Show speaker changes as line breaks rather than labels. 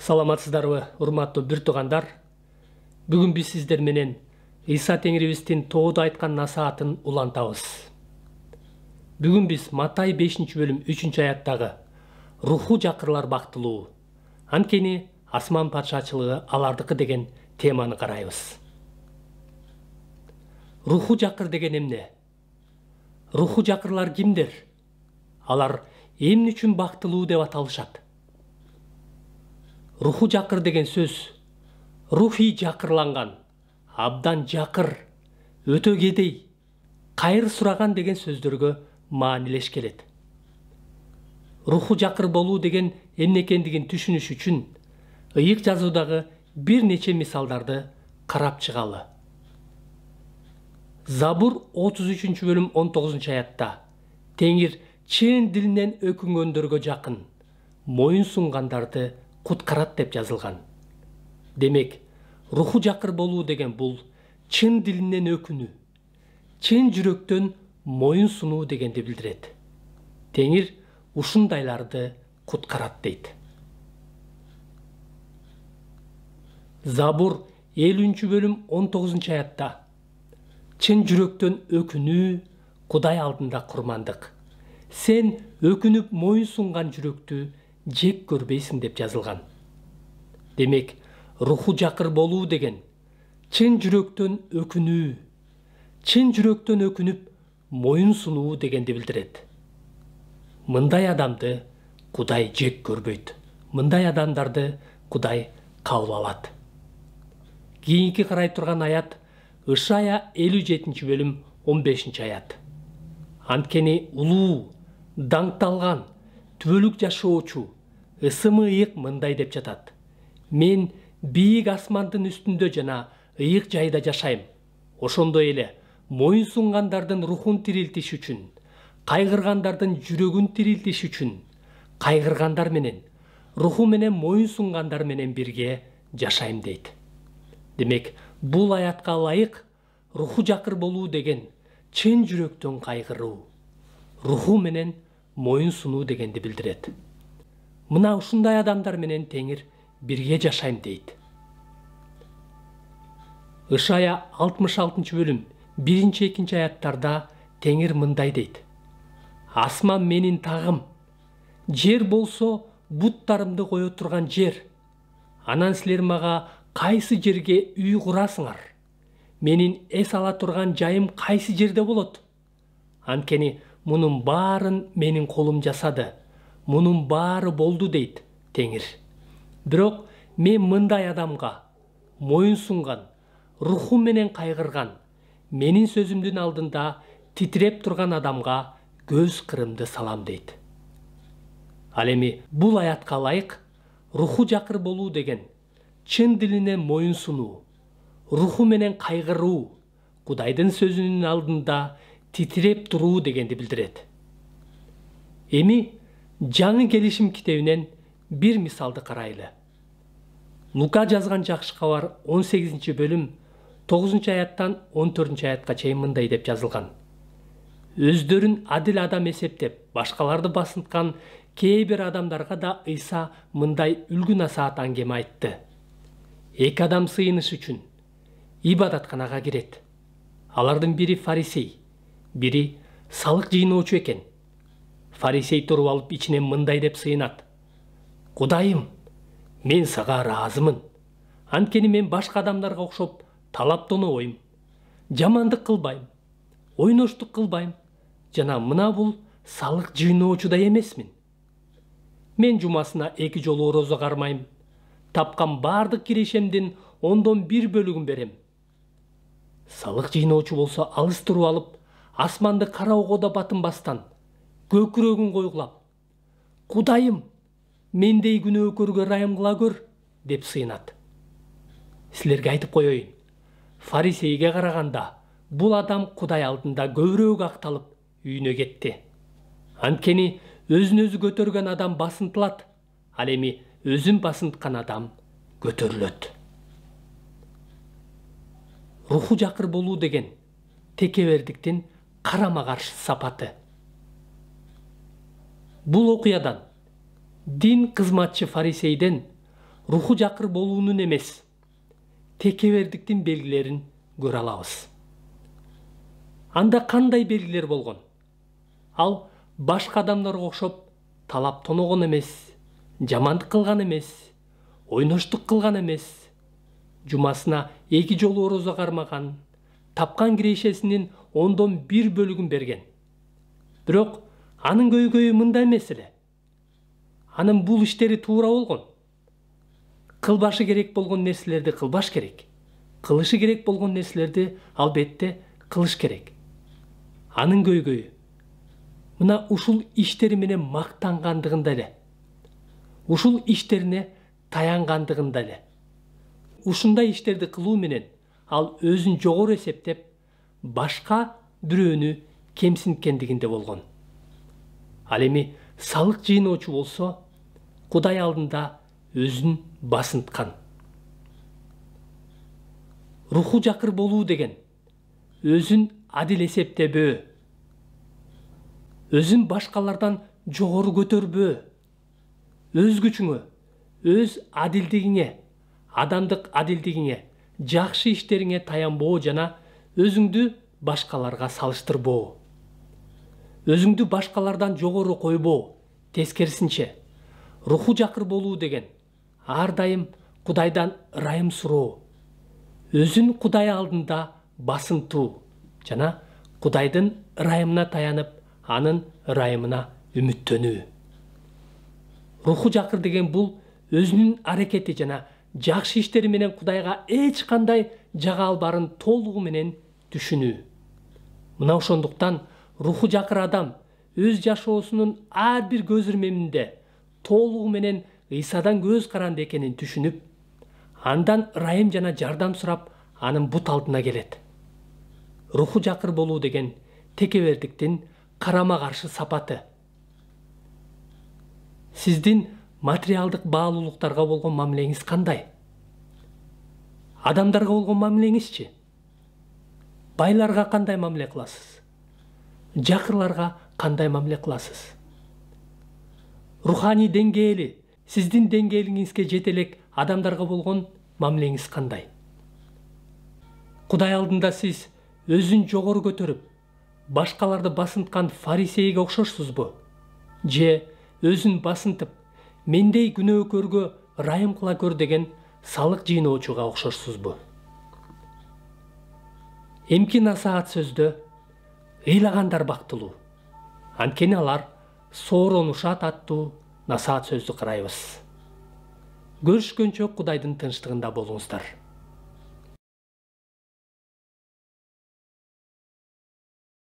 Саламатсыздарбы, урматтуу бир туугандар. Бүгүн биз сиздер менен Ыйса Теңирибиздин тоодо айткан насаатын улантабыз. Бүгүн биз Матай 5-бөлүм 3-аяттагы руху жакырлар бактылуу, анткени асман патшачылыгы алардыкы деген теманы карайбыз. Руху жакыр деген эмне? Руху жакырлар кимдер? Алар эмне үчүн бактылуу деп аталышат? Руху жакыр деген сөз рухи жакырланган, абдан жакыр, өтө кедей, кайыр сураган деген сөздөргө маанилеш келет. Руху жакыр болуу деген эмне экендигин түшүнүш үчүн ыйык жазуудагы бир нече мисалдарды карап чыгалы. Забур 33-бөлүм 19-аятта Теңир чын дилинен өкүнгөндөргө жакын, моюн сунгандарды куткарат деп жазылган. Демек, руху жакыр болуу деген бул чын дилинен өкүнүү, чын жүрөктөн моюн сунуу дегенди билдирет. Теңир ушундайларды куткарат дейт. Забур 50-бөлүм 19-аятта чын жүрөктөн өкүнүү Кудай алдында курмандык. Сен өкүнүп моюн сунган жүрөктү жек көрбейсиң деп жазылган. Демек, руху жакыр болуу деген чын жүрөктөн өкүнүү, чын жүрөктөн өкүнүп моюн сунуу дегенди билдирет. Мындай адамды Кудай жек көрбөйт. Мындай адамдарды Кудай кабыл алат. Кийинки карай турган аят Ышая 57-бөлүм 15-аят. Анткени улуу, даңкталган, түбөлүк жашоочу, ысымы ыйык мындай деп жатат. Мен бийик асмандын үстүндө жана ыйык жайда жашайм. Ошондой эле моюн сунгандардын рухун тирилтиш үчүн, кайгыргандардын жүрөгүн тирилтиш үчүн, кайгыргандар менен, руху менен моюн сунгандар менен бирге жашайм дейт. Демек, бул аятка ылайык руху жакыр болуу деген чын жүрөктөн кайгыруу, руху менен моюн сунуу дегенди билдирет. Мына ушундай адамдар менен Теңир бирге жашайм дейт. Ышая 66-бөлүм 1-2 аяттарда Теңир мындай дейт. Асман менин тагым, жер болсо буттарымды кое турган жер. Анан силер мага кайсы жерге үй курасыңар? Менин эс ала турган жайым кайсы жерде болот? Анткени мунун баарын менин колум жасады. Мунун баары болду дейт Теңир. Бирок мен мындай адамга моюн сунган, руху менен кайгырган, менин сөзүмдүн алдында титиреп турган адамга көз кырымды салам дейт. Ал эми бул аятка ылайык руху жакыр болуу деген чын дилинен моюн сунуу, руху менен кайгыруу, Кудайдын сөзүнүн алдында титиреп туруу дегенди билдирет. Эми Жаңы келишим китебинен бир мисалды карайлы. Лука жазган жакшы кабар 18-бөлүм 9-аяттан 14-аятка чейин мындай деп жазылган. Өздөрүн адил адам эсептеп, башкаларды басынткан кээ бир адамдарга да Ыйса мындай үлгү насаат аңгеме айтты. Эки адам сыйыныш үчүн ибадатканага кирет. Алардын бири фарисей, бири салык жыйноочу экен. Фарисей туруп алып ичинен мындай деп сыйынат. Кудайым, мен сага ыраазымын. Анткени мен башка адамдарга окшоп талаптонобойм, жамандык кылбайм, ойноштук кылбайм, жана мына бул салык жыйноочудай эмесмин. Мен жумасына 2 жолу орозо кармайм. Тапкан бардык кирешемдин 1/10 бөлүгүн берем. Салык жыйноочу болсо алыс туруп алып, асманды кара огодо батынбастан, көкүрөгүн койгулап, Кудайым, мендей күнөөкөргө ырайым кыла көр, деп сыйынат. Силерге айтып коеюн, фарисейге караганда бул адам Кудай алдында көбүрөөк акталып үйүнө кетти. Анткени өзүн өзү көтөргөн адам басынтылат, ал эми өзүн басынткан адам көтөрүлөт. Руху жакыр болуу деген текебердиктин карама каршы сапаты. Бул окуядан дин кызматчы фарисейден руху жакыр болуунун эмес, текебердиктин белгилерин көрө алабыз. Анда кандай белгилер болгон? Ал башка адамдарга окшоп талап тоногон эмес, жамандык кылган эмес, ойноштук кылган эмес, жумасына 2 жолу орозо кармаган, тапкан кирешесинин 1/10 бөлүгүн берген. Бирок анын көйгөйү мында эмес эле. Анын бул иштери туура болгон. Кылбашы керек болгон нерселерди кылбаш керек. Кылышы керек болгон нерселерди албетте кылыш керек. Анын көйгөйү мына ушул иштери менен мактангандыгында эле. Ушул иштерине таянгандыгында эле. Ушундай иштерди кылуу менен ал өзүн жогору эсептеп, башка бирөөнү кемсинткендигинде болгон. Ал эми салык жыйноочу болсо, Кудай алдында өзүн басынткан. Руху жакыр болуу деген өзүн адил эсептебөө, өзүн башкалардан жогору көтөрбөө, өз күчүңө, өз адилдигиңе, адамдык адилдигиңе, жакшы иштериңе таянбоо жана өзүңдү башкаларга салыштырбоо. Өзүңдү башкалардан жогору койбоо, тескерисинче, руху жакыр болуу деген ар дайым Кудайдан ырайым суроо, өзүн Кудай алдында басынтуу жана Кудайдын ырайымына таянып, анын ырайымына үмүттөнүү. Руху жакыр деген бул өзүнүн аракети жана жакшы иштери менен Кудайга эч кандай жага албарын толугу менен түшүнүү. Мына ошондуктан руху жакыр адам өз жашоосунун ар бир көз ирмеминде толугу менен Ыйсадан көз каранды экенин түшүнүп, андан ырайым жана жардам сурап, анын бут алдына келет. Руху жакыр болуу деген текебердиктин карама каршы сапаты. Сиздин материалдык баалуулуктарга болгон мамилеңиз кандай? Адамдарга болгон мамилеңизчи? Байларга кандай мамиле кыласыз? Жакырларга кандай мамиле кыласыз? Руханий деңгээли, сиздин деңгээлиңизге жете элек адамдарга болгон мамилеңиз кандай? Кудай алдында сиз өзүн жогору көтөрүп, башкаларды басынткан фарисейге окшошсузбу? Же өзүн басынтып, мендей күнөөкөргө ырайым кыла көр деген салык жыйноочуга окшошсузбу? Эмки насаат сөздө ыйлагандар бактылуу, анткени алар сооронушат аттуу насаат сөздү карайбыз. Көрүшкөнчө Кудайдын тынчтыгында болуңуздар.